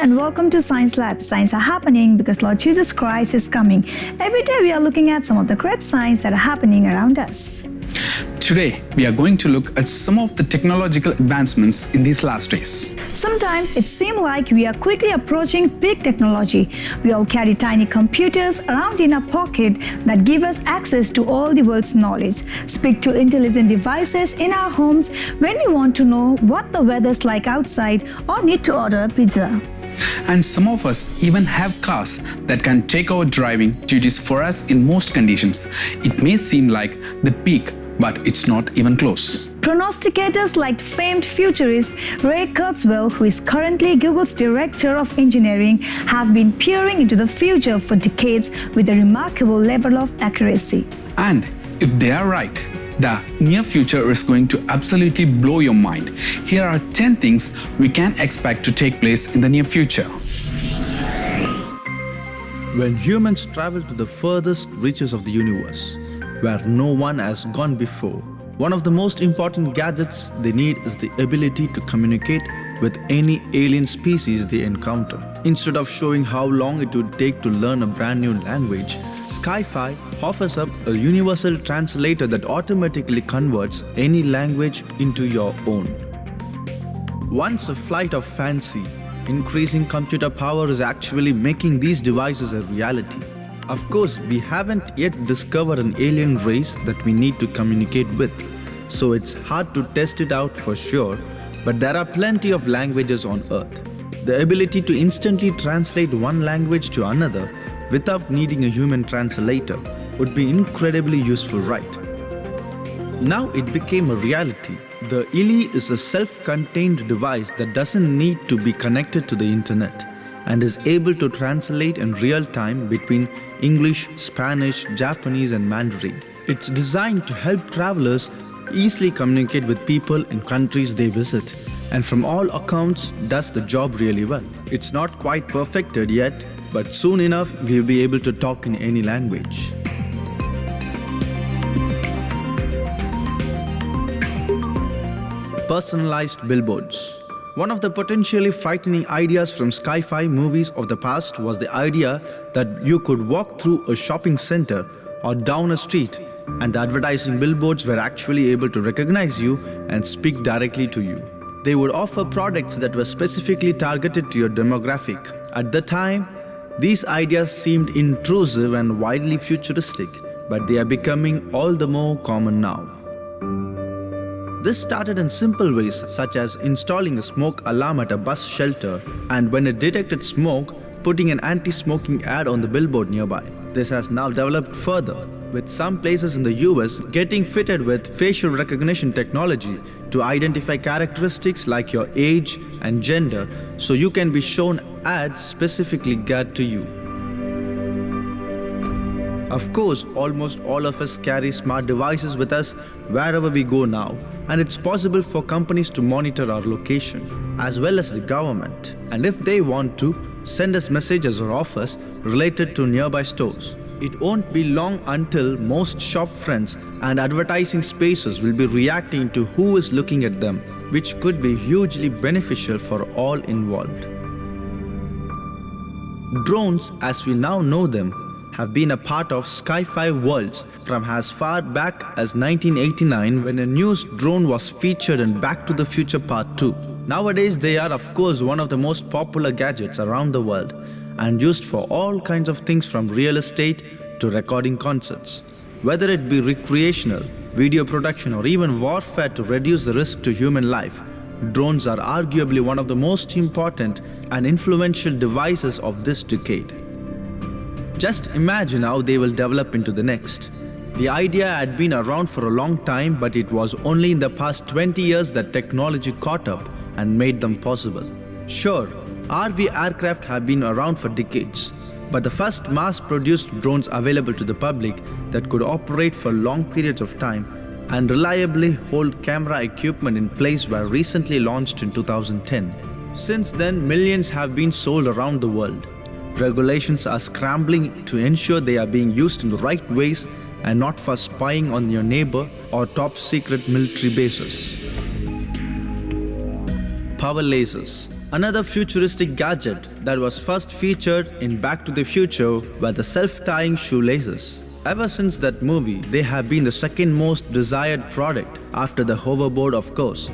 And welcome to Science Lab. Science are happening because Lord Jesus Christ is coming. Every day we are looking at some of the great signs that are happening around us. Today, we are going to look at some of the technological advancements in these last days. Sometimes it seems like we are quickly approaching peak technology. We all carry tiny computers around in our pocket that give us access to all the world's knowledge, speak to intelligent devices in our homes when we want to know what the weather's like outside or need to order a pizza. And some of us even have cars that can take over driving duties for us in most conditions. It may seem like the peak, but it's not even close. Prognosticators like famed futurist Ray Kurzweil, who is currently Google's director of engineering, have been peering into the future for decades with a remarkable level of accuracy. And if they are right, the near future is going to absolutely blow your mind. Here are 10 things we can expect to take place in the near future. When humans travel to the furthest reaches of the universe, where no one has gone before, one of the most important gadgets they need is the ability to communicate with any alien species they encounter. Instead of showing how long it would take to learn a brand new language, Sci-Fi offers up a universal translator that automatically converts any language into your own. Once a flight of fancy, increasing computer power is actually making these devices a reality. Of course, we haven't yet discovered an alien race that we need to communicate with, so it's hard to test it out for sure, but there are plenty of languages on Earth. The ability to instantly translate one language to another without needing a human translator would be incredibly useful, right? Now it became a reality. The ILI is a self-contained device that doesn't need to be connected to the internet and is able to translate in real time between English, Spanish, Japanese, and Mandarin. It's designed to help travelers easily communicate with people in countries they visit, and from all accounts does the job really well. It's not quite perfected yet, but soon enough we'll be able to talk in any language. Personalized billboards. One of the potentially frightening ideas from sci-fi movies of the past was the idea that you could walk through a shopping center or down a street and the advertising billboards were actually able to recognize you and speak directly to you. They would offer products that were specifically targeted to your demographic. At the time, these ideas seemed intrusive and wildly futuristic, but they are becoming all the more common now. This started in simple ways, such as installing a smoke alarm at a bus shelter and when it detected smoke, putting an anti-smoking ad on the billboard nearby. This has now developed further, with some places in the US getting fitted with facial recognition technology to identify characteristics like your age and gender, so you can be shown ads specifically geared to you. Of course, almost all of us carry smart devices with us wherever we go now, and it's possible for companies to monitor our location, as well as the government, and if they want to, send us messages or offers related to nearby stores. It won't be long until most shop fronts and advertising spaces will be reacting to who is looking at them, which could be hugely beneficial for all involved. Drones, as we now know them, have been a part of sci-fi worlds from as far back as 1989 when a news drone was featured in Back to the Future Part 2. Nowadays they are of course one of the most popular gadgets around the world and used for all kinds of things from real estate to recording concerts. Whether it be recreational, video production or even warfare to reduce the risk to human life, drones are arguably one of the most important and influential devices of this decade. Just imagine how they will develop into the next. The idea had been around for a long time, but it was only in the past 20 years that technology caught up and made them possible. Sure, RV aircraft have been around for decades, but the first mass-produced drones available to the public that could operate for long periods of time and reliably hold camera equipment in place were recently launched in 2010. Since then, millions have been sold around the world. Regulations are scrambling to ensure they are being used in the right ways and not for spying on your neighbor or top-secret military bases. Power lasers. Another futuristic gadget that was first featured in Back to the Future were the self-tying shoelaces. Ever since that movie, they have been the second most desired product after the hoverboard, of course,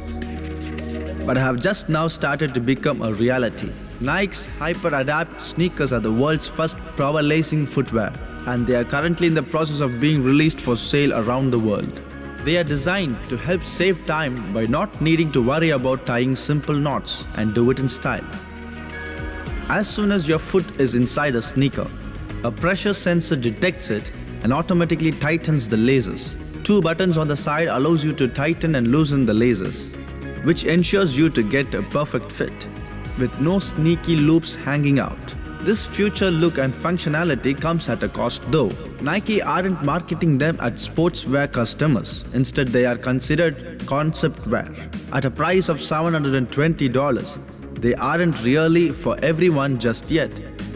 but have just now started to become a reality. Nike's Hyper-Adapt sneakers are the world's first power lacing footwear, and they are currently in the process of being released for sale around the world. They are designed to help save time by not needing to worry about tying simple knots and do it in style. As soon as your foot is inside a sneaker, a pressure sensor detects it and automatically tightens the laces. 2 buttons on the side allows you to tighten and loosen the laces, which ensures you to get a perfect fit, with no sneaky loops hanging out. This future look and functionality comes at a cost though. Nike aren't marketing them at sportswear customers. Instead, they are considered concept wear. At a price of $720, they aren't really for everyone just yet.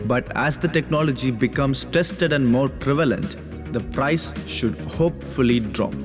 But as the technology becomes tested and more prevalent, the price should hopefully drop.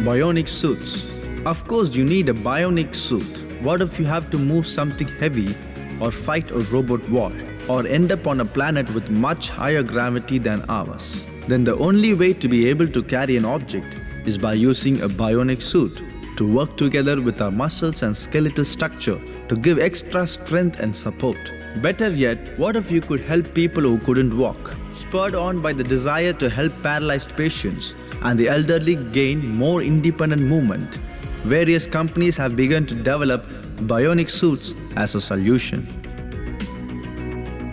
Bionic suits. Of course, you need a bionic suit. What if you have to move something heavy or fight a robot war or end up on a planet with much higher gravity than ours? Then the only way to be able to carry an object is by using a bionic suit to work together with our muscles and skeletal structure to give extra strength and support. Better yet, what if you could help people who couldn't walk? Spurred on by the desire to help paralyzed patients and the elderly gain more independent movement, various companies have begun to develop bionic suits as a solution.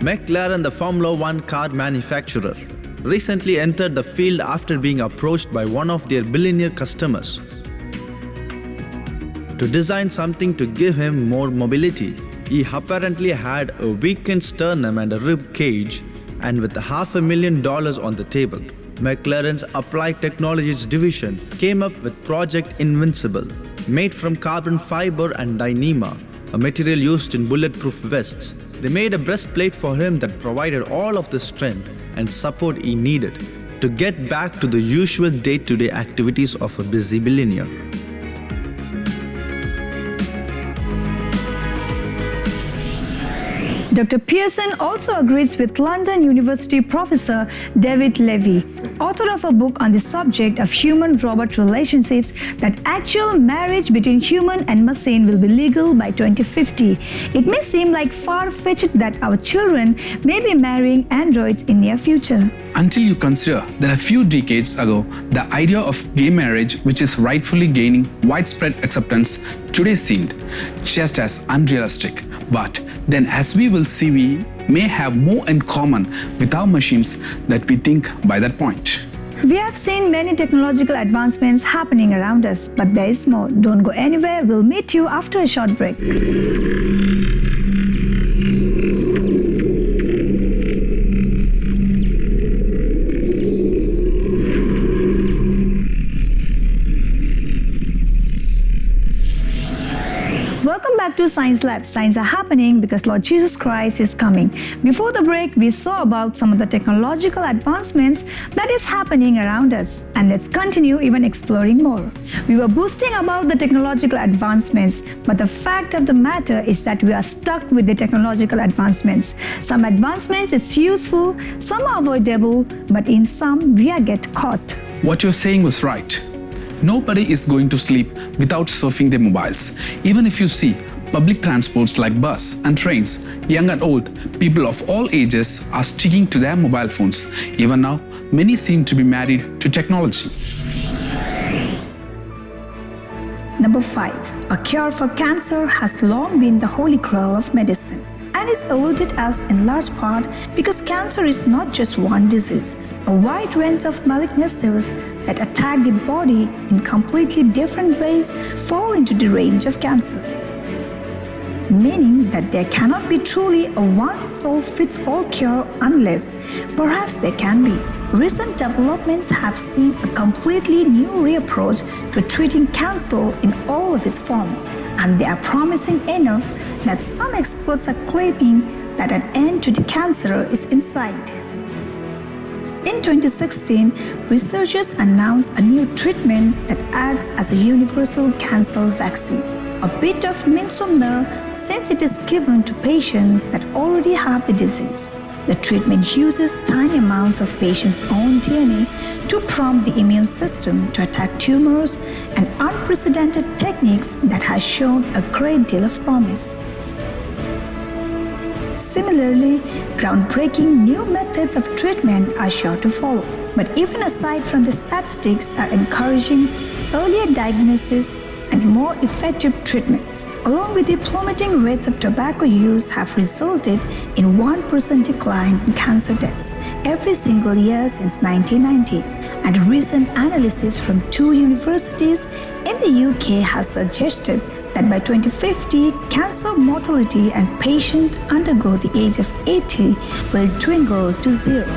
McLaren, the Formula One car manufacturer, recently entered the field after being approached by one of their billionaire customers to design something to give him more mobility. He apparently had a weakened sternum and a rib cage, and with $500,000 on the table, McLaren's Applied Technologies division came up with Project Invincible, made from carbon fiber and Dyneema, a material used in bulletproof vests. They made a breastplate for him that provided all of the strength and support he needed to get back to the usual day-to-day activities of a busy billionaire. Dr. Pearson also agrees with London University professor David Levy, author of a book on the subject of human-robot relationships, that actual marriage between human and machine will be legal by 2050. It may seem like far-fetched that our children may be marrying androids in near future. Until you consider that a few decades ago, the idea of gay marriage, which is rightfully gaining widespread acceptance, today seemed just as unrealistic. But then, as we will see, we may have more in common with our machines than we think by that point. We have seen many technological advancements happening around us, but there is more. Don't go anywhere. We'll meet you after a short break. Welcome back to Science Lab. Science are happening because Lord Jesus Christ is coming. Before the break, we saw about some of the technological advancements that is happening around us. And let's continue even exploring more. We were boasting about the technological advancements, but the fact of the matter is that we are stuck with the technological advancements. Some advancements is useful, some are avoidable, but in some we are get caught. What you're saying was right. Nobody is going to sleep without surfing their mobiles. Even if you see public transports like bus and trains, young and old, people of all ages are sticking to their mobile phones. Even now, many seem to be married to technology. Number 5. A cure for cancer has long been the holy grail of medicine. and is eluded us in large part because cancer is not just one disease. A wide range of malignancies that attack the body in completely different ways fall into the range of cancer, meaning that there cannot be truly a one-size-fits-all cure unless perhaps there can be. Recent developments have seen a completely new reapproach to treating cancer in all of its forms, and they are promising enough that some experts are claiming that an end to the cancer is in sight. In 2016, researchers announced a new treatment that acts as a universal cancer vaccine. A bit of midsummer since it is given to patients that already have the disease. The treatment uses tiny amounts of patients' own DNA to prompt the immune system to attack tumors, an unprecedented techniques that has shown a great deal of promise. Similarly, groundbreaking new methods of treatment are sure to follow. But even aside from the statistics are encouraging earlier diagnosis and more effective treatments, along with the plummeting rates of tobacco use have resulted in 1% decline in cancer deaths every single year since 1990. And recent analysis from 2 universities in the UK has suggested that by 2050, cancer mortality and patients undergo the age of 80 will dwindle to zero.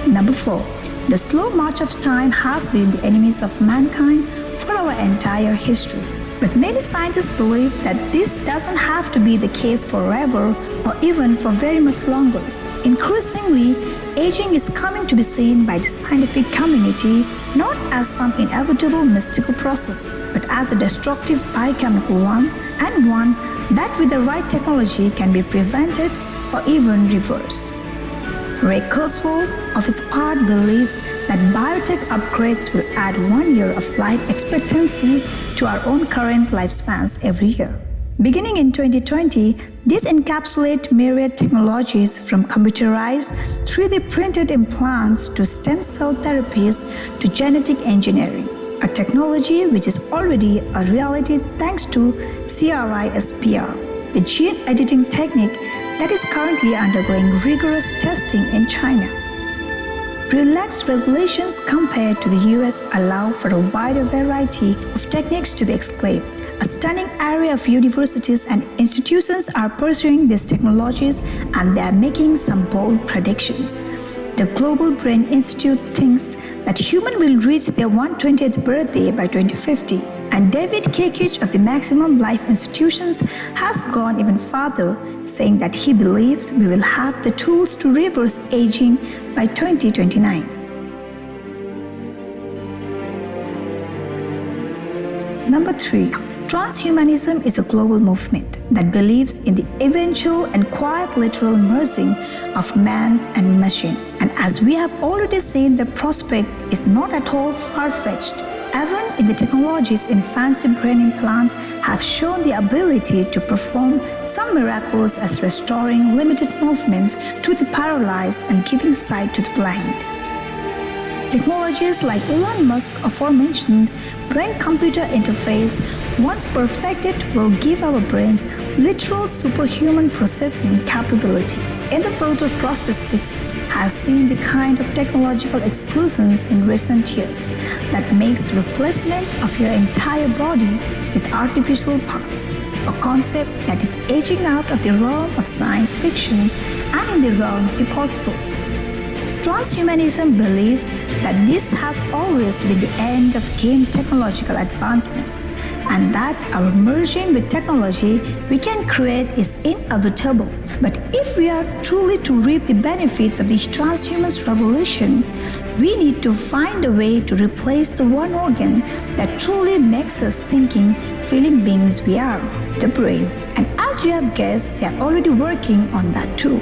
Number 4. The slow march of time has been the enemies of mankind for our entire history. But many scientists believe that this doesn't have to be the case forever or even for very much longer. Increasingly, aging is coming to be seen by the scientific community not as some inevitable mystical process, but as a destructive biochemical one, and one that with the right technology can be prevented or even reversed. Ray Kurzweil, of his part, believes that biotech upgrades will add 1 year of life expectancy to our own current lifespans every year. Beginning in 2020, these encapsulate myriad technologies from computerized 3D printed implants to stem cell therapies to genetic engineering, a technology which is already a reality thanks to CRISPR, the gene editing technique that is currently undergoing rigorous testing in China. Relaxed regulations compared to the US allow for a wider variety of techniques to be explored. A stunning array of universities and institutions are pursuing these technologies, and they are making some bold predictions. The Global Brain Institute thinks that humans will reach their 120th birthday by 2050. And David Kakich of the Maximum Life Institutions has gone even farther, saying that he believes we will have the tools to reverse aging by 2029. Number 3. Transhumanism is a global movement that believes in the eventual and quiet literal merging of man and machine. And as we have already seen, the prospect is not at all far-fetched. Even in the technologies in fancy brain implants have shown the ability to perform some miracles as restoring limited movements to the paralyzed and giving sight to the blind. Technologies like Elon Musk's aforementioned brain-computer interface, once perfected, will give our brains literal superhuman processing capability. In the field of prosthetics has seen the kind of technological explosions in recent years that makes replacement of your entire body with artificial parts, a concept that is aging out of the realm of science fiction and in the realm of the possible. Transhumanism believed that this has always been the end of game technological advancements, and that our merging with technology we can create is inevitable. But if we are truly to reap the benefits of this transhumanist revolution, we need to find a way to replace the one organ that truly makes us thinking, feeling beings we are, the brain. And as you have guessed, they are already working on that too.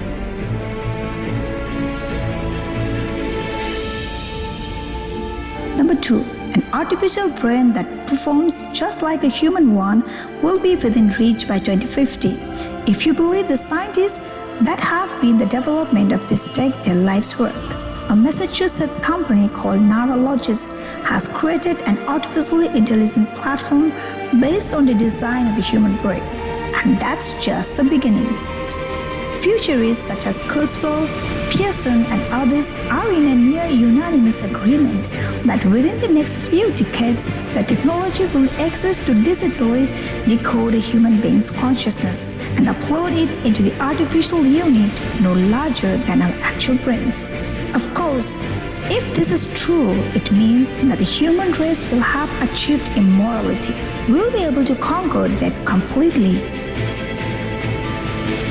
Number 2. An artificial brain that performs just like a human one will be within reach by 2050. If you believe the scientists that have been the development of this tech their life's work. A Massachusetts company called Neurologist has created an artificially intelligent platform based on the design of the human brain. And that's just the beginning. Futurists such as Kurzweil, Pearson, and others are in a near unanimous agreement that within the next few decades, the technology will exist to digitally decode a human being's consciousness and upload it into the artificial unit no larger than our actual brains. Of course, if this is true, it means that the human race will have achieved immortality. We'll be able to conquer death completely.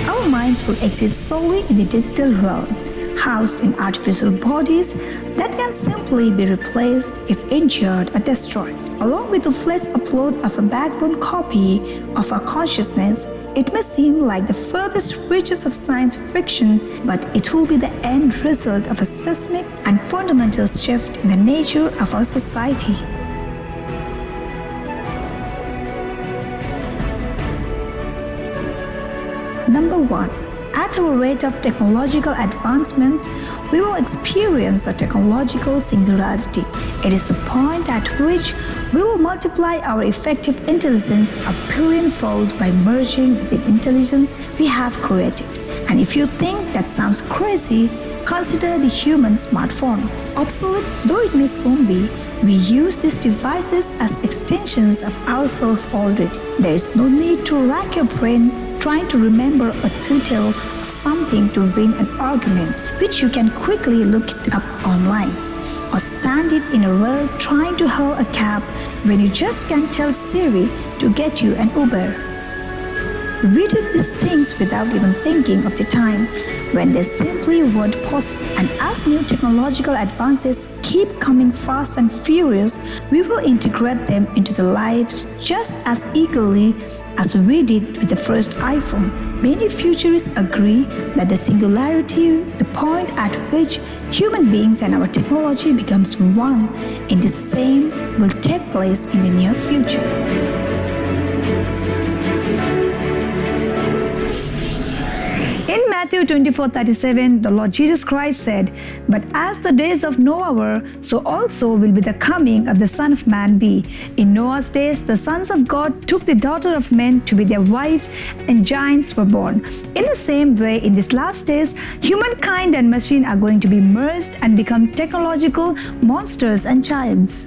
Our minds will exist solely in the digital realm, housed in artificial bodies that can simply be replaced if injured or destroyed. Along with the flesh upload of a backbone copy of our consciousness, it may seem like the furthest reaches of science fiction, but it will be the end result of a seismic and fundamental shift in the nature of our society. Number 1. At our rate of technological advancements, we will experience a technological singularity. It is the point at which we will multiply our effective intelligence a billionfold by merging with the intelligence we have created. And if you think that sounds crazy, consider the human smartphone. Obsolete though it may soon be, we use these devices as extensions of ourselves already. There is no need to rack your brain trying to remember a detail of something to win an argument, which you can quickly look it up online, or stand it in a row trying to hail a cab when you just can tell Siri to get you an Uber. We do these things without even thinking of the time when they simply weren't possible. And as new technological advances keep coming fast and furious, we will integrate them into the lives just as eagerly as we did with the first iPhone. Many futurists agree that the singularity, the point at which human beings and our technology becomes one in the same, will take place in the near future. In Matthew 24:37, the Lord Jesus Christ said, "But as the days of Noah were, so also will be the coming of the Son of Man be. In Noah's days, the sons of God took the daughter of men to be their wives, and giants were born. In the same way, in these last days, humankind and machine are going to be merged and become technological monsters and giants."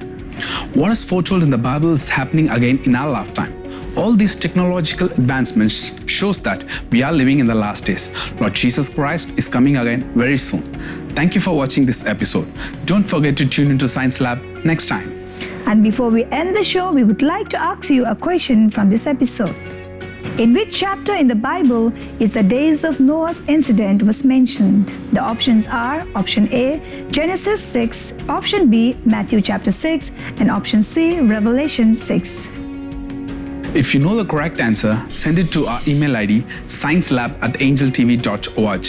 What is foretold in the Bible is happening again in our lifetime. All these technological advancements shows that we are living in the last days. Lord Jesus Christ is coming again very soon. Thank you for watching this episode. Don't forget to tune into Science Lab next time. And before we end the show, we would like to ask you a question from this episode. In which chapter in the Bible is the days of Noah's incident was mentioned? The options are option A, Genesis 6, option B, Matthew chapter 6, and option C, Revelation 6. If you know the correct answer, send it to our email ID sciencelab@angeltv.org.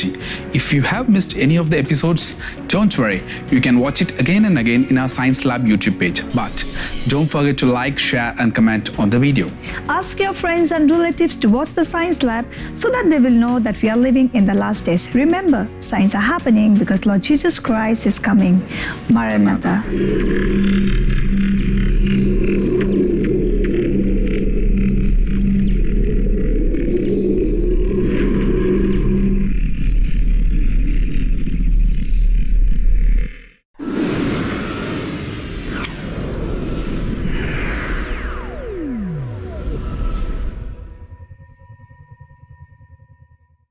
If you have missed any of the episodes, don't worry, you can watch it again and again in our Science Lab YouTube page. But don't forget to like, share and comment on the video. Ask your friends and relatives to watch the Science Lab so that they will know that we are living in the last days. Remember, signs are happening because Lord Jesus Christ is coming. Maranatha.